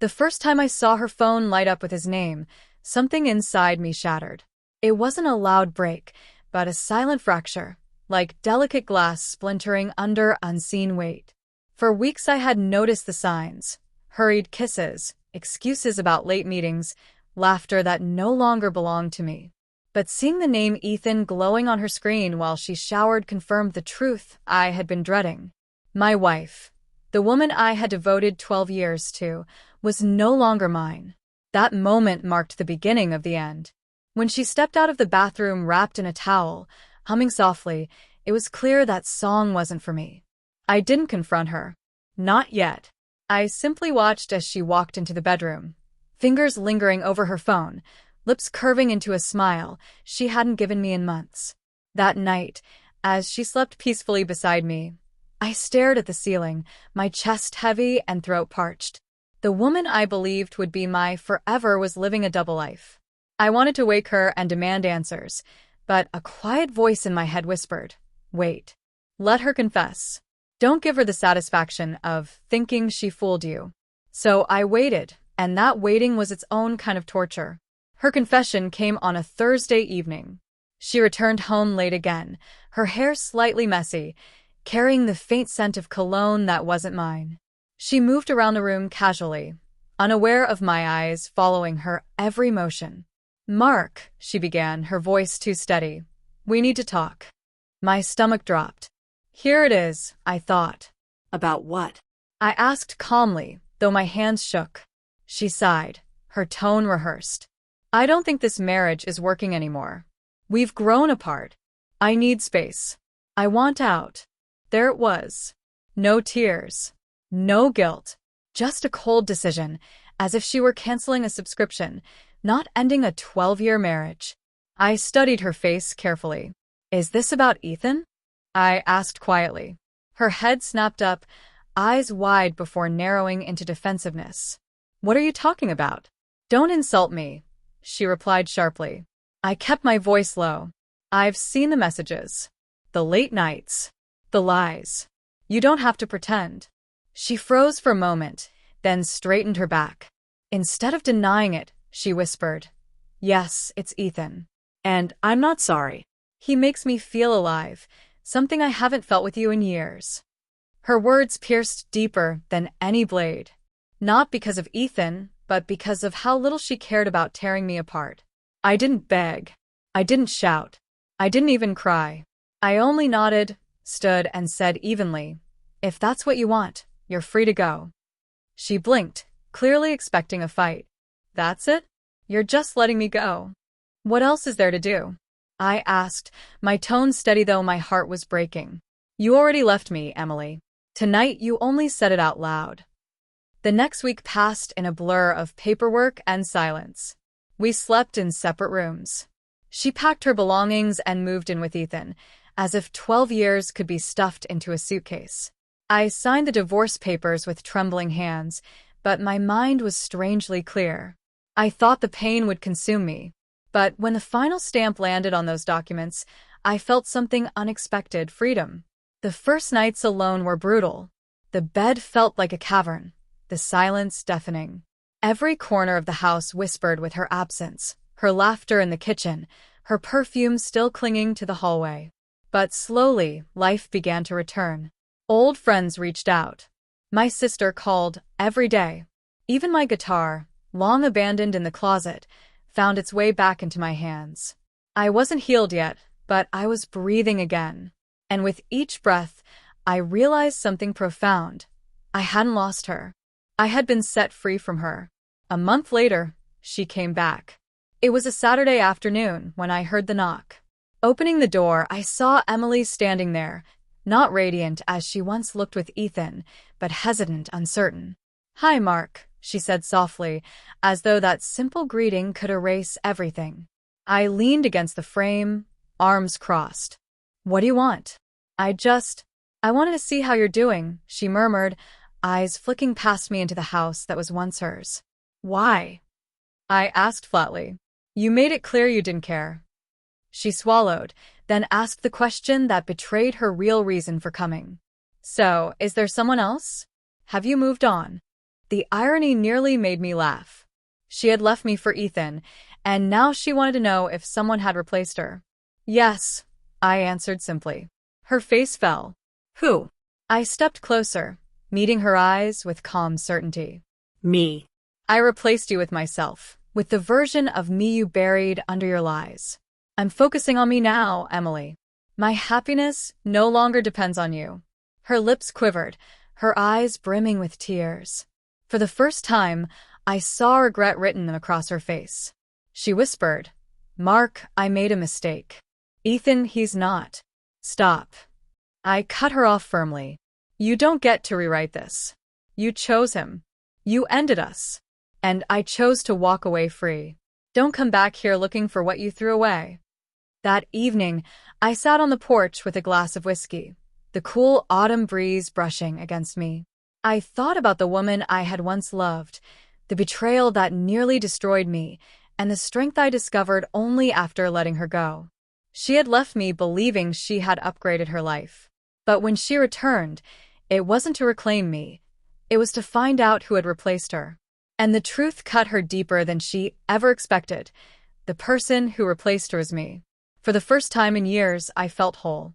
The first time I saw her phone light up with his name, something inside me shattered. It wasn't a loud break, but a silent fracture, like delicate glass splintering under unseen weight. For weeks I had noticed the signs: hurried kisses, excuses about late meetings, laughter that no longer belonged to me. But seeing the name Ethan glowing on her screen while she showered confirmed the truth I had been dreading. My wife, the woman I had devoted 12 years to, was no longer mine. That moment marked the beginning of the end. When she stepped out of the bathroom wrapped in a towel, humming softly, it was clear that song wasn't for me. I didn't confront her. Not yet. I simply watched as she walked into the bedroom, fingers lingering over her phone, lips curving into a smile she hadn't given me in months. That night, as she slept peacefully beside me, I stared at the ceiling, my chest heavy and throat parched. The woman I believed would be my forever was living a double life. I wanted to wake her and demand answers, but a quiet voice in my head whispered, "Wait. Let her confess. Don't give her the satisfaction of thinking she fooled you." So I waited, and that waiting was its own kind of torture. Her confession came on a Thursday evening. She returned home late again, her hair slightly messy, carrying the faint scent of cologne that wasn't mine. She moved around the room casually, unaware of my eyes following her every motion. "Mark," she began, her voice too steady. "We need to talk." My stomach dropped. Here it is, I thought. About what? I asked calmly, though my hands shook. She sighed, her tone rehearsed. "I don't think this marriage is working anymore. We've grown apart. I need space. I want out." There it was. No tears. No guilt. Just a cold decision, as if she were canceling a subscription, not ending a 12-year marriage. I studied her face carefully. "Is this about Ethan?" I asked quietly. Her head snapped up, eyes wide before narrowing into defensiveness. "What are you talking about?" "Don't insult me," she replied sharply. I kept my voice low. "I've seen the messages. The late nights. The lies. You don't have to pretend." She froze for a moment, then straightened her back. Instead of denying it, she whispered, "Yes, it's Ethan. And I'm not sorry. He makes me feel alive, something I haven't felt with you in years." Her words pierced deeper than any blade. Not because of Ethan, but because of how little she cared about tearing me apart. I didn't beg. I didn't shout. I didn't even cry. I only nodded, stood, and said evenly, "If that's what you want, you're free to go." She blinked, clearly expecting a fight. "That's it? You're just letting me go? What else is there to do?" I asked, my tone steady though my heart was breaking. "You already left me, Emily. Tonight you only said it out loud." The next week passed in a blur of paperwork and silence. We slept in separate rooms. She packed her belongings and moved in with Ethan, as if 12 years could be stuffed into a suitcase. I signed the divorce papers with trembling hands, but my mind was strangely clear. I thought the pain would consume me. But when the final stamp landed on those documents, I felt something unexpected: freedom. The first nights alone were brutal. The bed felt like a cavern, the silence deafening. Every corner of the house whispered with her absence, her laughter in the kitchen, her perfume still clinging to the hallway. But slowly, life began to return. Old friends reached out. My sister called every day. Even my guitar, long abandoned in the closet, found its way back into my hands. I wasn't healed yet, but I was breathing again. And with each breath, I realized something profound. I hadn't lost her. I had been set free from her. A month later, she came back. It was a Saturday afternoon when I heard the knock. Opening the door, I saw Emily standing there, not radiant as she once looked with Ethan, but hesitant, uncertain. "Hi, Mark," she said softly, as though that simple greeting could erase everything. I leaned against the frame, arms crossed. "What do you want?" I wanted to see how you're doing," she murmured, eyes flicking past me into the house that was once hers. "Why?" I asked flatly. "You made it clear you didn't care." She swallowed, then asked the question that betrayed her real reason for coming. "So, is there someone else? Have you moved on?" The irony nearly made me laugh. She had left me for Ethan, and now she wanted to know if someone had replaced her. Yes, I answered simply. Her face fell. Who? I stepped closer, meeting her eyes with calm certainty. Me. I replaced you with myself, with the version of me you buried under your lies. I'm focusing on me now, Emily. My happiness no longer depends on you. Her lips quivered, her eyes brimming with tears. For the first time, I saw regret written across her face. She whispered, Mark, I made a mistake. Ethan, he's not. Stop. I cut her off firmly. You don't get to rewrite this. You chose him. You ended us. And I chose to walk away free. Don't come back here looking for what you threw away. That evening, I sat on the porch with a glass of whiskey, the cool autumn breeze brushing against me. I thought about the woman I had once loved, the betrayal that nearly destroyed me, and the strength I discovered only after letting her go. She had left me believing she had upgraded her life. But when she returned, it wasn't to reclaim me. It was to find out who had replaced her. And the truth cut her deeper than she ever expected. The person who replaced her was me. For the first time in years, I felt whole.